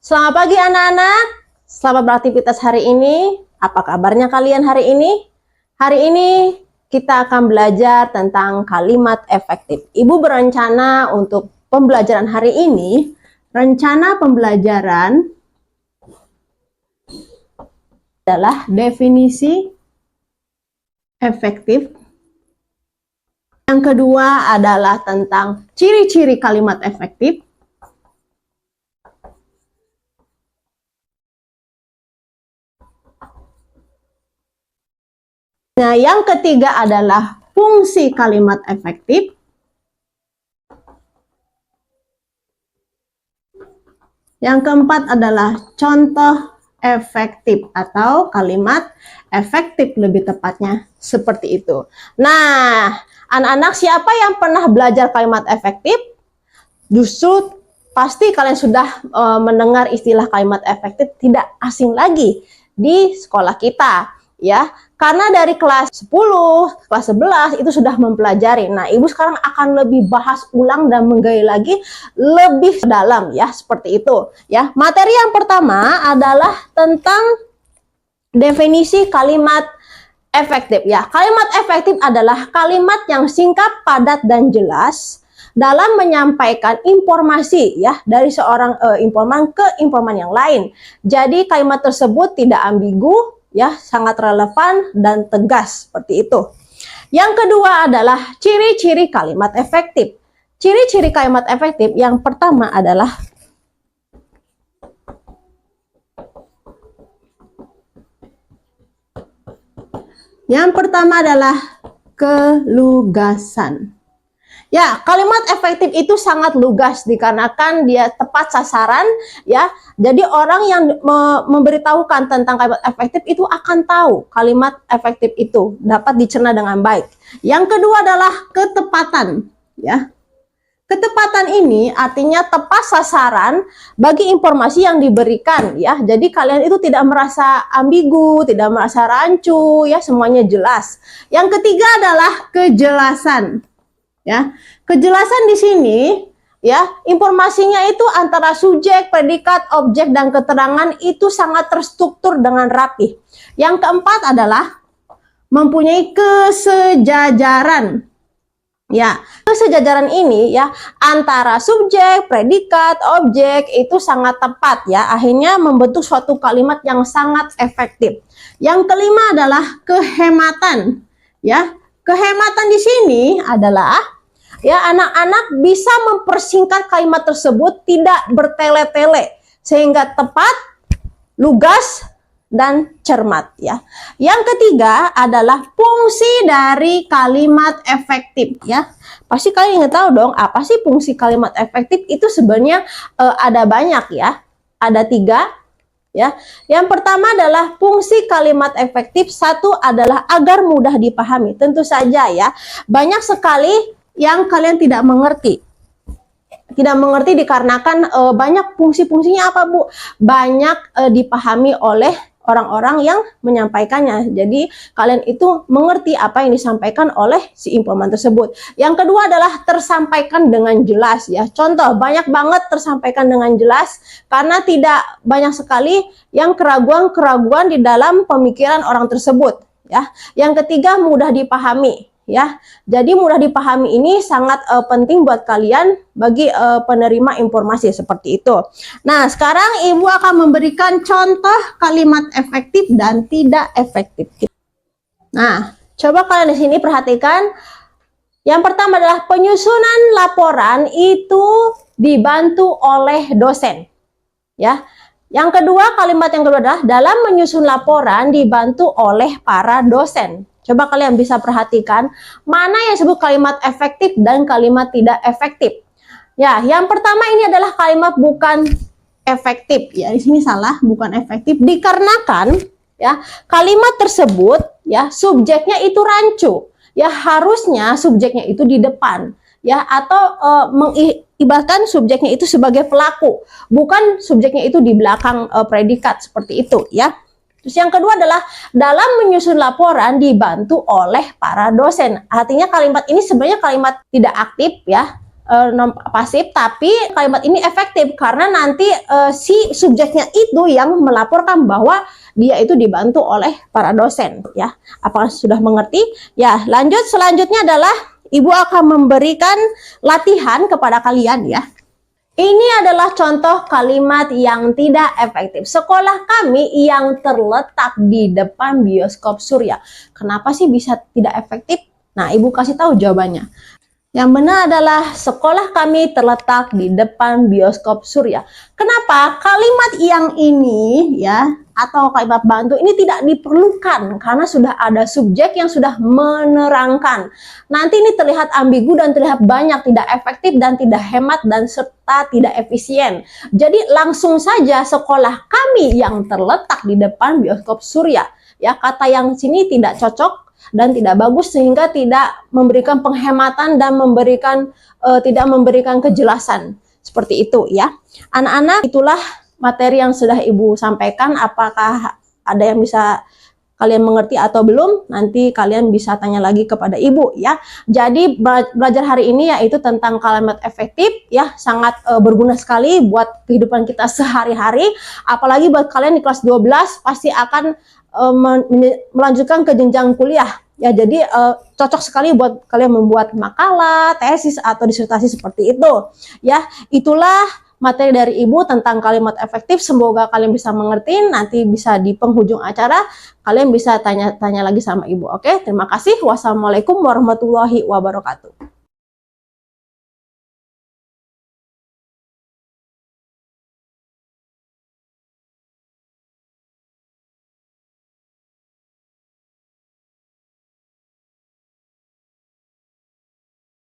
Selamat pagi anak-anak, selamat beraktivitas hari ini. Apa kabarnya kalian hari ini? Hari ini kita akan belajar tentang kalimat efektif. Ibu berencana untuk pembelajaran hari ini, rencana pembelajaran adalah definisi efektif. Yang kedua adalah tentang ciri-ciri kalimat efektif. Nah, yang ketiga adalah fungsi kalimat efektif. Yang keempat adalah contoh efektif atau kalimat efektif lebih tepatnya seperti itu. Nah, anak-anak siapa yang pernah belajar kalimat efektif? Justru pasti kalian sudah mendengar istilah kalimat efektif, tidak asing lagi di sekolah kita, ya. Karena dari kelas 10, kelas 11 itu sudah mempelajari. Nah, Ibu sekarang akan lebih bahas ulang dan menggali lagi lebih dalam ya, seperti itu. Ya, materi yang pertama adalah tentang definisi kalimat efektif ya. Kalimat efektif adalah kalimat yang singkat, padat dan jelas dalam menyampaikan informasi ya dari seorang informan ke informan yang lain. Jadi kalimat tersebut tidak ambigu ya, sangat relevan dan tegas seperti itu. Yang kedua adalah ciri-ciri kalimat efektif. Ciri-ciri kalimat efektif yang pertama adalah kelugasan. Ya, kalimat efektif itu sangat lugas dikarenakan dia tepat sasaran ya. Jadi orang yang memberitahukan tentang kalimat efektif itu akan tahu kalimat efektif itu dapat dicerna dengan baik. Yang kedua adalah ketepatan ya. Ketepatan ini artinya tepat sasaran bagi informasi yang diberikan ya. Jadi kalian itu tidak merasa ambigu, tidak merasa rancu ya, semuanya jelas. Yang ketiga adalah kejelasan. Ya, kejelasan di sini ya, informasinya itu antara subjek, predikat, objek dan keterangan itu sangat terstruktur dengan rapi. Yang keempat adalah mempunyai kesejajaran. Ya, kesejajaran ini ya antara subjek, predikat, objek itu sangat tepat ya. Akhirnya membentuk suatu kalimat yang sangat efektif. Yang kelima adalah kehematan. Ya, kehematan di sini adalah ya, anak-anak bisa mempersingkat kalimat tersebut tidak bertele-tele sehingga tepat, lugas dan cermat ya. Yang ketiga adalah fungsi dari kalimat efektif ya. Pasti kalian ingin tahu dong apa sih fungsi kalimat efektif itu sebenarnya ada banyak ya. Ada 3 ya. Yang pertama adalah fungsi kalimat efektif. Satu adalah agar mudah dipahami. Tentu saja ya, banyak sekali yang kalian tidak mengerti. Tidak mengerti dikarenakan banyak fungsi-fungsinya apa Bu? Banyak dipahami oleh orang-orang yang menyampaikannya. Jadi kalian itu mengerti apa yang disampaikan oleh si informan tersebut. Yang kedua adalah tersampaikan dengan jelas ya. Contoh, banyak banget tersampaikan dengan jelas karena tidak banyak sekali yang keraguan-keraguan di dalam pemikiran orang tersebut ya. Yang ketiga, mudah dipahami. Ya, jadi mudah dipahami ini sangat penting buat kalian bagi penerima informasi seperti itu. Nah, sekarang Ibu akan memberikan contoh kalimat efektif dan tidak efektif. Nah, coba kalian di sini perhatikan. Yang pertama adalah penyusunan laporan itu dibantu oleh dosen. Ya. Yang kedua, kalimat yang kedua adalah dalam menyusun laporan dibantu oleh para dosen. Coba kalian bisa perhatikan mana yang disebut kalimat efektif dan kalimat tidak efektif. Ya, yang pertama ini adalah kalimat bukan efektif. Ya, di sini salah, bukan efektif dikarenakan ya kalimat tersebut ya subjeknya itu rancu. Ya, harusnya subjeknya itu di depan ya, atau mengibaratkan subjeknya itu sebagai pelaku, bukan subjeknya itu di belakang predikat seperti itu ya. Terus yang kedua adalah dalam menyusun laporan dibantu oleh para dosen. Artinya kalimat ini sebenarnya kalimat tidak aktif ya. non pasif, tapi kalimat ini efektif karena nanti si subjeknya itu yang melaporkan bahwa dia itu dibantu oleh para dosen, ya. Apakah sudah mengerti? Ya, lanjut. Selanjutnya adalah Ibu akan memberikan latihan kepada kalian, ya. Ini adalah contoh kalimat yang tidak efektif. Sekolah kami yang terletak di depan bioskop Surya. Kenapa sih bisa tidak efektif? Nah, Ibu kasih tahu jawabannya. Yang benar adalah sekolah kami terletak di depan bioskop Surya. Kenapa? Kalimat yang ini, ya, atau kalimat bantu ini tidak diperlukan karena sudah ada subjek yang sudah menerangkan. Nanti ini terlihat ambigu dan terlihat banyak, tidak efektif dan tidak hemat dan serta tidak efisien. Jadi langsung saja sekolah kami yang terletak di depan bioskop Surya. Ya, kata yang sini tidak cocok dan tidak bagus sehingga tidak memberikan penghematan dan tidak memberikan kejelasan. Seperti itu, ya. Anak-anak, itulah materi yang sudah Ibu sampaikan. Apakah ada yang bisa kalian mengerti atau belum? Nanti kalian bisa tanya lagi kepada Ibu, ya. Jadi belajar hari ini yaitu tentang kalimat efektif, ya, sangat berguna sekali buat kehidupan kita sehari-hari. Apalagi buat kalian di kelas 12 pasti akan melanjutkan ke jenjang kuliah, ya. Jadi cocok sekali buat kalian membuat makalah, tesis atau disertasi seperti itu, ya. Itulah materi dari Ibu tentang kalimat efektif. Semoga kalian bisa mengerti. Nanti bisa di penghujung acara kalian bisa tanya-tanya lagi sama Ibu. Oke, terima kasih. Wassalamualaikum warahmatullahi wabarakatuh.